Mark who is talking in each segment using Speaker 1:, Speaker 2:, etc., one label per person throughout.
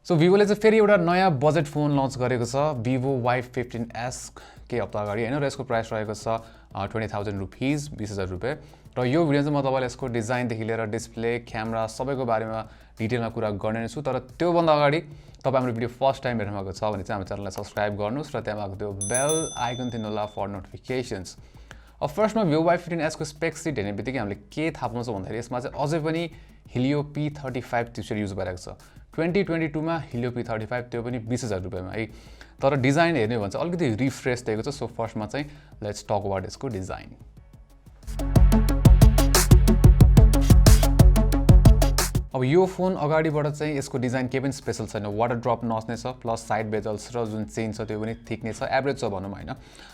Speaker 1: So भिभोले चाहिँ फेरि एउटा नयाँ बजेट फोन लन्च गरेको छ Vivo Y15s के हप्ता अगाडि हैन र यसको प्राइस रहेको छ 20,000 रुपीस 20,000 रुपैयाँ र यो भिडियो चाहिँ म तपाईलाई यसको डिजाइन देखि लिएर डिस्प्ले क्यामेरा सबैको बारेमा डिटेलमा कुरा गर्ने छु तर त्यो भन्दा अगाडि तपाई हाम्रो भिडियो फर्स्ट टाइम हेर्नु भएको छ भने चाहिँ हाम्रो च्यानललाई सब्स्क्राइब गर्नुस् र त्यहाँ भएको त्यो बेल आइकन थिच्नु होला फर नोटिफिकेशन्स। अब फर्स्टमा Vivo Y15s को स्पेक्स सिट हेर्ने बित्तिकै हामीले के थाहा पाउँछ भन्दाखेरि यसमा चाहिँ अझै पनि Helio P35 चिपसेट युज भइरहेको छ 2022 मा Helio P35 त्यो पनि 20,000 रुपैयाँमा है। तर डिजाइन हेर्ने हो भने चाहिँ अलिकति रिफ्रेश दिएको छ। सो फर्स्टमा चाहिँ लेट्स टक अबाउट यसको डिजाइन। अब यो फोन अगाडिबाट चाहिँ यसको डिजाइन के पनि स्पेशल छैन, वाटर ड्रप नच्ने छ प्लस साइड बेजल्स र जुन चेन छ त्यो पनि थिक नै छ, एभरेज छ भनौँ हैन।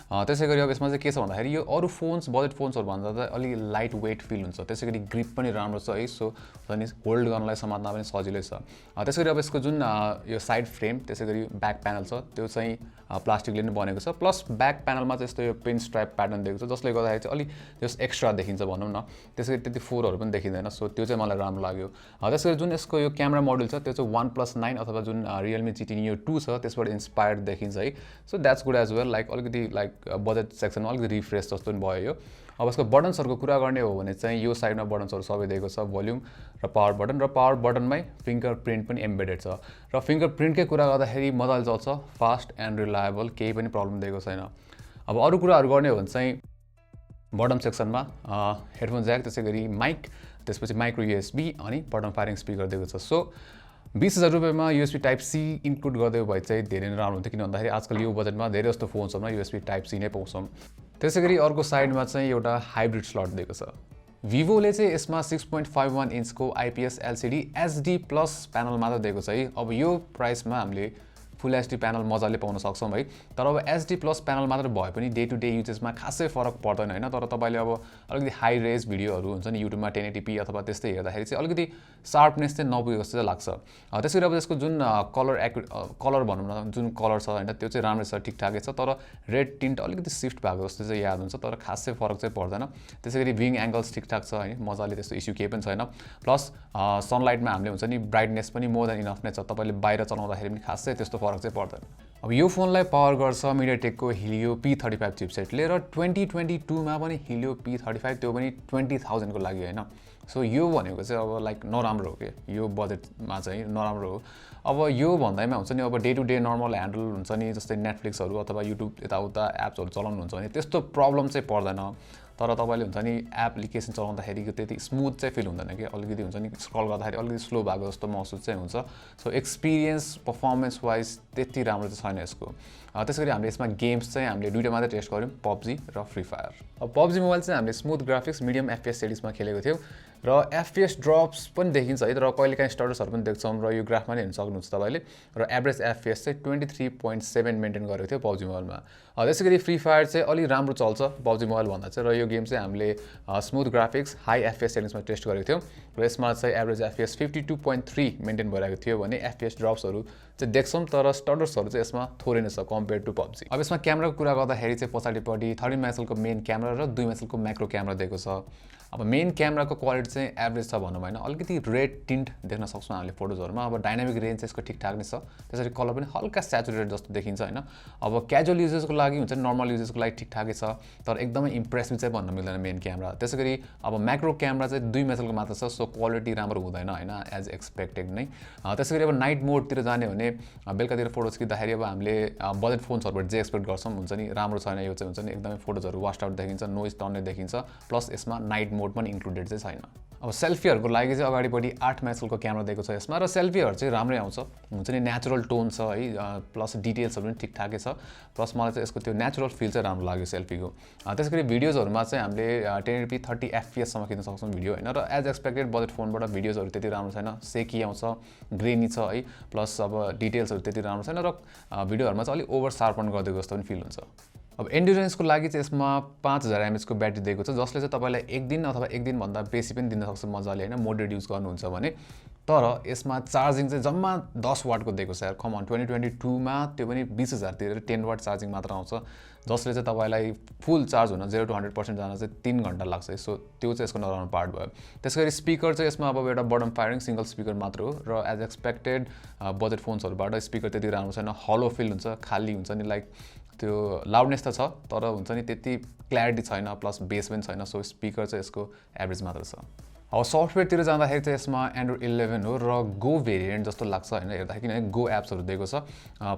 Speaker 1: त्यसैगरी अब यसमा चाहिँ के छ भन्दाखेरि यो अरु फोन्स बजेट फोन्सहरु भन्दा चाहिँ अलि लाइट वेट फिल हुन्छ, त्यसैगरी ग्रिप पनि राम्रो छ है। सो अनि होल्ड गर्नलाई समात्न पनि सजिलै छ। त्यसैगरी अब यसको जुन यो साइड फ्रेम त्यसैगरी ब्याक प्यानल छ त्यो चाहिँ प्लास्टिकले नै बनेको छ प्लस ब्याक प्यानलमा चाहिँ यस्तो यो पिन स्ट्राइप प्याटर्न दिएको छ जसले गर्दाखेरि चाहिँ अलि जस एक्स्ट्रा देखिन्छ भनौँ न। त्यसैगरी त्यति फोरहरु पनि देखिँदैन। सो त्यो चाहिँ मलाई राम्रो लाग्यो। त्यसैगरी जुन यसको यो क्यामेरा मोडुल छ त्यो चाहिँ 1+9 अथवा जुन Realme GT Neo 2 छ त्यसबाट इन्स्पायर्ड देखिन्छ है। So that's good as well, like अलिकति लाइक बजेट सेक्सनमा अलिकति रिफ्रेश जस्तो पनि भयो यो। अब यसको बटन्सहरुको कुरा गर्ने हो भने चाहिँ यो साइडमा बटन्सहरु सबै दिएको छ, भोल्युम र पावर बटनमै फिंगरप्रिन्ट पनि एम्बेडेड छ र फिंगरप्रिन्टकै कुरा गर्दाखेरि मजाले चल्छ, फास्ट एन्ड रिलायबल, केही पनि प्रब्लम दिएको छैन। अब अरु कुराहरु गर्ने हो भने चाहिँ बटम सेक्सनमा हेडफोन ज्याक त्यसैगरी माइक त्यसपछि माइक्रो USB अनि बटम फायरिङ स्पिकर दिएको छ। So 20,000 रुपैयाँमा USB type C include गर्दै भए चाहिँ धेरै नै राम्रो हुन्थ्यो, किन भन्दाखेरि आजकल यो बजेटमा धेरै जस्तो फोन्सहरुमा USB टाइप C नै पाउँछौं। त्यसैगरी अर्को साइडमा चाहिँ एउटा हाइब्रिड स्लट दिएको छ। Vivoले चाहिँ यसमा 6.51 इन्चको IPS LCD HD plus panel मात्र दिएको छ है। अब यो प्राइसमा हामीले फुल HD प्यानल मजाले पाउन सक्छौं है। तर अब HD प्लस प्यानल मात्र भए पनि डे टु डे युजेसमा खासै फरक पर्दैन हैन। तर तपाईले अब अलिकति हाई रेज भिडियोहरु हुन्छ नि युट्युबमा 1080p अथवा त्यस्तै हेर्दाखेरि चाहिँ अलिकति शार्पनेस चाहिँ नपुगेको जस्तो लाग्छ। त्यसैगरी अब यसको जुन कलर भनौं न, जुन कलर छ हैन त्यो चाहिँ राम्रै छ, ठिकठाकै छ। तर रेड टिन्ट अलिकति शिफ्ट भएको जस्तो चाहिँ याद हुन्छ, तर खासै फरक चाहिँ पर्दैन। त्यसैगरी भिङ एंगल्स ठिकठाक छ हैन, मजाले त्यस्तो इस्यु केही पनि छैन। प्लस सनलाइटमा हामीले हुन्छ नि ब्राइटनेस पनि मोर देन इनफ नै छ, तपाईले बाहिर चलाउँदाखेरि पनि खासै त्यस्तो फरक चाहिँ पर्दैन। अब यो फोनलाई पावर गर्छ MediaTek को Helio P35 चिपसेटले र 2022 मा पनि Helio P35 त्यो पनि 20,000 को लागि हैन। सो यो भनेको चाहिँ अब लाइक नराम्रो हो के, यो बजेटमा चाहिँ नराम्रो हो। अब यो भन्दैमा हुन्छ नि अब day to day normal handle हुन्छ नि जस्तै नेटफ्लिक्सहरु अथवा युट्युब यताउता एप्सहरु चलाउनुहुन्छ भने त्यस्तो प्रब्लम चाहिँ पर्दैन। तर तपाईले हुन्छ नि एप्लिकेसन चलाउँदाखेरि त्यति स्मुथ चाहिँ फिल हुँदैन के, अलिकति हुन्छ नि स्क्रल गर्दाखेरि अलिकति स्लो भएको जस्तो महसुस चाहिँ हुन्छ। सो एक्सपिरियन्स परफर्मेन्स वाइज त्यति राम्रो चाहिँ छैन यसको। त्यसैगरी हामीले यसमा गेम्स चाहिँ हामीले दुईटा मात्र टेस्ट गर्यौं, PUBG र फ्री फायर। अब PUBG मोबाइल चाहिँ हामीले स्मुथ ग्राफिक्स मिडियम FPS सेटिङ्समा खेलेको थियौं र FPS ड्रप्स पनि देखिन्छ है, तर कहिलेकाहीँ स्टटर्सहरु पनि देख्छौं र यो ग्राफमा नै हेर्न सक्नुहुन्छ तपाईले। र एभरेज FPS चाहिँ 23.7 मेन्टेन गरेको थियो PUBG मोबाइलमा। त्यसैगरी फ्री फायर चाहिँ अलि राम्रो चल्छ PUBG मोबाइल भन्दा चाहिँ, र यो गेम चाहिँ हामीले स्मुथ ग्राफिक्स हाई FPS सेटिङ्समा टेस्ट गरेको थियौं र यसमा चाहिँ एभरेज FPS 52.3 मेन्टेन भइरहेको थियो भने FPS ड्रप्सहरु चाहिँ देख्छौं, तर स्टटर्सहरु चाहिँ यसमा थोरै नै छ कम्पेयर टु PUBG। अब यसमा क्यामेराको कुरा गर्दाखेरि चाहिँ पछाडिपटि 13 मेगापिक्सलको मेन क्यामेरा र 2 मेगापिक्सलको म्याक्रो क्यामेरा दिएको छ। अब मेन क्यामेराको क्वालिटी चाहिँ एभरेज छ भनौं हैन, अलिकति रेड टिन्ट देख्न सक्छौं हामीले फोटोजहरुमा। अब डायनामिक रेन्ज यसको ठिकठाक नै छ, त्यसरी कलर पनि हल्का स्याचुरेटेड जस्तो देखिन्छ हैन। अब क्याजुअल युजेसको लागि हुन्छ नि, नर्मल युजेसको लागि ठिकठाकै छ, तर एकदमै इम्प्रेसिभ चाहिँ भन्न मिल्दैन मेन क्यामेरा। त्यसैगरी अब म्याक्रो क्यामेरा चाहिँ 2 मेगापिक्सलको मात्र छ, सो क्वालिटी राम्रो हुँदैन हैन एज एक्सपेक्टेड नै। त्यसैगरी अब नाइट मोडतिर जाने भने बेलुकातिर फोटोज खिच्दाखेरि अब हामीले बजेट फोन्सहरुबाट जे एक्सपेक्ट गर्छौं हुन्छ नि राम्रो छैन यो चाहिँ, हुन्छ नि एकदमै फोटोजहरु वास्ट आउट देखिन्छ, नोइज टर्न देखिन्छ, प्लस यसमा नाइट मोड पनि इन्क्लुडेड चाहिँ छैन। अब सेल्फीहरुको लागि चाहिँ अगाडिपटि 8 मेगापिक्सलको क्यामेरा दिएको छ यसमा र सेल्फीहरु चाहिँ राम्रै आउँछ, हुन्छ नि नेचुरल टोन छ है, प्लस डिटेल्सहरु पनि ठिकठाकै छ। प्लस मलाई चाहिँ यसको त्यो नेचुरल फिल चाहिँ राम्रो लाग्यो सेल्फीको। त्यसैगरी भिडियोजहरुमा चाहिँ हामीले 1080p 30 FPS सम्म खिच्न सक्छौं भिडियो हैन, र एज एक्सपेक्टेड बजेट फोनबाट भिडियोजहरु त्यति राम्रो छैन, सेकी आउँछ, ग्रेनी छ है, प्लस अब डिटेल्सहरु त्यति राम्रो छैन र भिडियोहरुमा चाहिँ अलि ओभर शार्पन गरिदिएको जस्तो पनि फिल हुन्छ। अब एन्ड्युरेन्सको लागि चाहिँ यसमा 5000 mAh को ब्याट्री दिएको छ, जसले चाहिँ तपाईलाई एक दिन अथवा एक दिन भन्दा बेसी पनि दिन सक्छ मजाले हैन, मोडेरेट युज गर्नुहुन्छ भने। तर यसमा चार्जिङ चाहिँ जम्मा 10 वाटको दिएको छ यार कम अन 2022 मा त्यो पनि 20000 तिरेर 10 वाट चार्जिङ मात्र आउँछ जसले चाहिँ तपाईलाई फुल चार्ज हुन 0 to 100% जान चाहिँ 3 घण्टा लाग्छ सो त्यो चाहिँ यसको नराम्रो पार्ट भयो त्यसैगरी स्पिकर चाहिँ यसमा अब एउटा बटम फायरिङ सिंगल स्पिकर मात्र हो र एज एक्सपेक्टेड बजेट फोन्सहरुबाट स्पिकर त्यति राम्रो छैन हलो फिल हुन्छ खाली हुन्छ नि लाइक त्यो लाउडनेस त छ तर हुन्छ नि त्यति क्ल्यारिटी छैन प्लस बेस पनि छैन सो स्पिकर चाहिँ यसको एभरेज मात्र छ अब सफ्टवेयरतिर जाँदाखेरि चाहिँ यसमा एन्ड्रोइड 11 हो र गो भेरिएन्ट जस्तो लाग्छ हैन हेर्दाखेरि किनभने गो एप्सहरु दिएको छ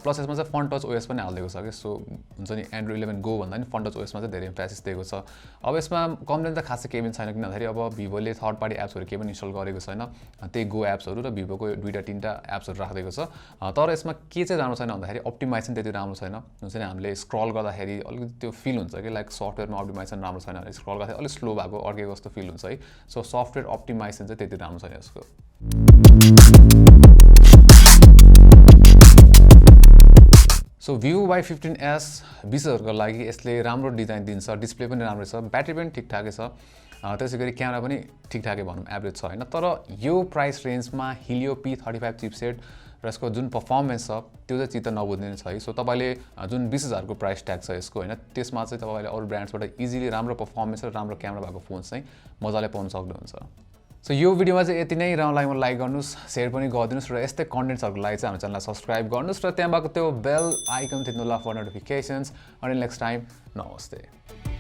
Speaker 1: प्लस यसमा चाहिँ फन टच ओएस पनि हालिदिएको छ के सो हुन्छ नि एन्ड्रोइड 11 गो भन्दा नि फन टच ओएसमा चाहिँ धेरै एम्फेसिस दिएको छ अब यसमा कम्प्लेन त खासै केही पनि छैन किनभने अब भिभोले थर्ड पार्टी एप्सहरु केही पनि इन्स्टल गरेको छैन त्यही गो एप्सहरु र भिभोको दुईटा तीनटा एप्सहरु राखिदिएको छ तर यसमा के चाहिँ राम्रो छैन भन्दाखेरि अप्टिमाइजेसन त्यति राम्रो छैन हुन्छ नि हामीले स्क्रल गर्दाखेरि अलिकति त्यो फिल हुन्छ कि लाइक सफ्टवेयरमा अप्टिमाइजेसन राम्रो छैन भने स्क्रल गर्दाखेरि अलिक स्लो भएको अर्केको जस्तो फिल हुन्छ है सो सफ्टवेयर अप्टिमाइजेसन चाहिँ त्यति राम्रो छैन यसको सो Vivo Y15s बिसहरुको लागि यसले राम्रो डिजाइन दिन्छ डिस्प्ले पनि राम्रो छ ब्याट्री पनि ठिकठाकै छ त्यसैगरी क्यामेरा पनि ठिकठाकै भनौं एभरेज छ हैन तर यो प्राइस रेन्जमा Helio P35 चिपसेट र यसको जुन परफर्मेन्स छ त्यो चाहिँ चित्त नबुझ्ने छ है सो तपाईले जुन 20000 को प्राइस ट्याग छ यसको हैन त्यसमा चाहिँ तपाईले अरु ब्रान्ड्सबाट इजिली राम्रो परफर्मेन्स र राम्रो क्यामेरा भएको फोन चाहिँ मजाले पाउन सक्नुहुन्छ सो यो भिडियोमा चाहिँ यति नै राम्रो लाइक गर्नुस् शेयर पनि गरिदिनुस् र यस्तै कन्टेन्ट्सहरुको लागि चाहिँ हाम्रो च्यानललाई सब्स्क्राइब गर्नुस् र त्यहाँ भएको त्यो बेल आइकन थिच्नु होला फर नोटिफिकेशन्स अनि नेक्स्ट टाइम नमस्ते